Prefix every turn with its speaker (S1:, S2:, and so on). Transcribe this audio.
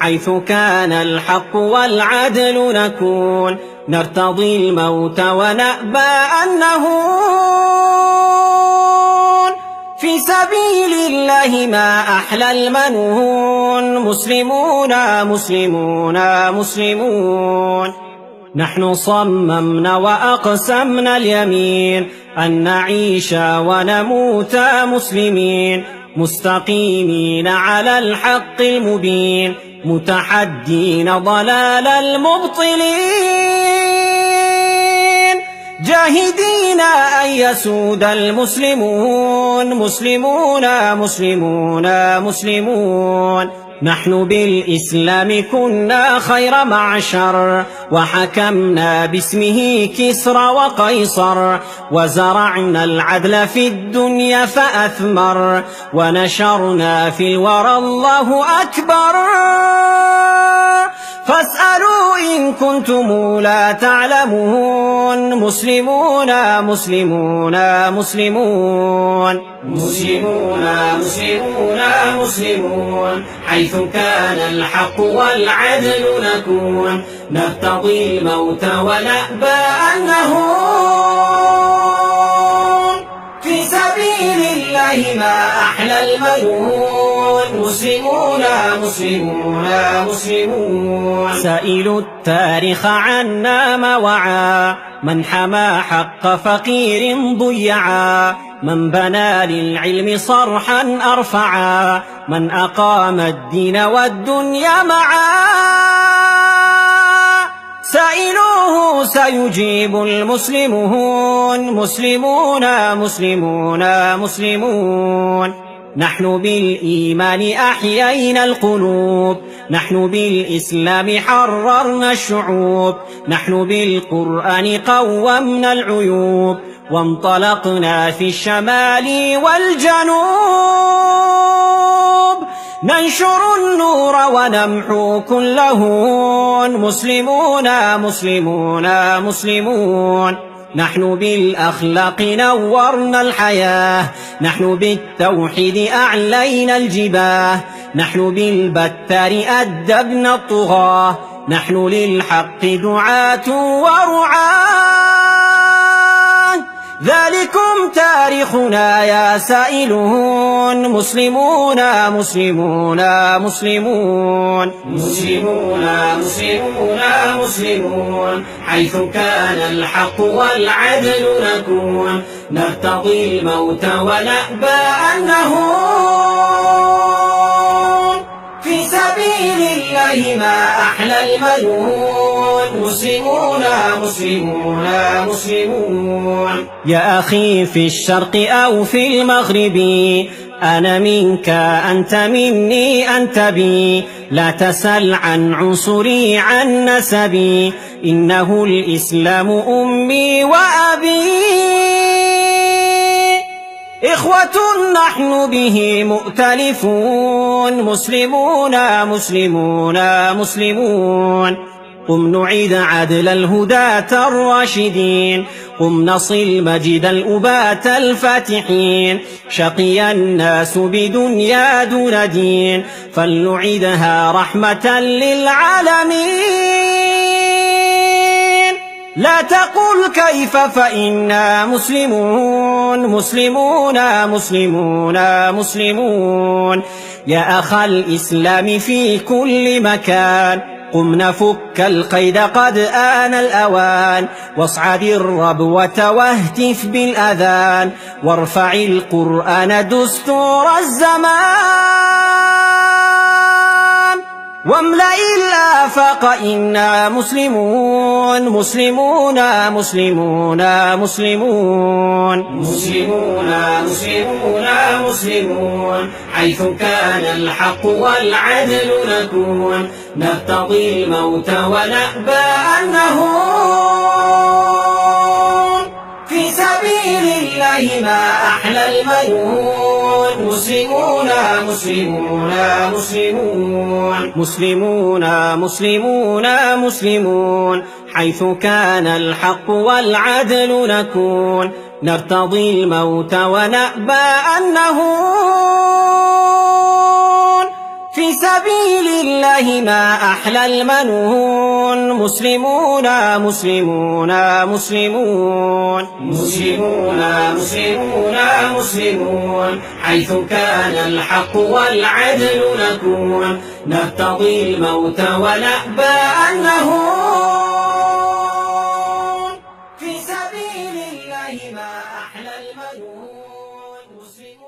S1: حيث كان الحق والعدل نكون نرتضي الموت ونأبى أن نهون في سبيل الله ما أحلى المنون مسلمون مسلمون مسلمون نحن صممنا وأقسمنا اليمين أن نعيش ونموت مسلمين مستقيمين على الحق المبين متحدين ضلال المبطلين جاهدين أن يسود المسلمون مسلمون مسلمون مسلمون نحن بالإسلام كنا خير معشر وحكمنا باسمه كسرى وقيصر وزرعنا العدل في الدنيا فأثمر ونشرنا في الورى الله أكبر فاسألوا إن كنتم لا تعلمون مسلمون مسلمون مسلمون مسلمون مسلمون مسلمون حيث كان الحق والعدل نكون نرتضي الموت ونأبى أن نهون في سبيل الله ما أحلى المنون مسلمون مسلمون مسلمون سائلوا التاريخ عنا ما وعى من حمى حق فقير ضيعا من بنى للعلم صرحا أرفعا من أقام الدين والدنيا معا سائلوه سيجيب المسلمون مسلمون مسلمون مسلمون نحن بالإيمان أحيينا القلوب نحن بالإسلام حررنا الشعوب نحن بالقرآن قومنا العيوب وانطلقنا في الشمال والجنوب ننشر النور ونمحو كل هون مسلمون مسلمون مسلمون نحن بالأخلاق نورنا الحياة نحن بالتوحيد أعلينا الجباه نحن بالبتار أدبنا الطغاة نحن للحق دعاة ورعاة ذلكم تاريخنا يا سائلون مسلمون مسلمون مسلمون مسلمون مسلمون مسلمون حيث كان الحق والعدل نكون نرتضي الموت ونأبى أن نهون في سبيل الله ما أحلى المنون مسلمون مسلمون مسلمون يا أخي في الشرق أو في المغرب أنا منك أنت مني أنت بي لا تسل عن عنصري عن نسبي إنه الإسلام أمي وأبي إخوة نحن به مؤتلفون مسلمون مسلمون مسلمون قم نعيد عدل الهداة الراشدين قم نصل مجد الأباة الفاتحين شقي الناس بدنيا دون دين فلنعيدها رحمة للعالمين لا تقل كيف فإنا مسلمون مسلمون مسلمون مسلمون يا أخ الإسلام في كل مكان قم نفك القيد قد آن الأوان واصعد الربوة واهتف بالأذان وارفع القرآن دستور الزمان واملأ الآفاق إنا مسلمون مسلمون مسلمون مسلمون مسلمون مسلمون مسلمون حيث كان الحق والعدل نكون نرتضي الموت ونأبى أن نهون في سبيل الله ما أحلى المنون مسلمون مسلمون مسلمون مسلمون مسلمون مسلمون حيث كان الحق والعدل نكون نرتضي الموت ونأبى أن نهون في سبيل الله ما أحلى المنون مسلمون مسلمون مسلمون مسلمون مسلمون مسلمون حيث كان الحق والعدل نكون نرتضي الموت ونأبى أن نهون في سبيل الله ما أحلى المنون مسلمون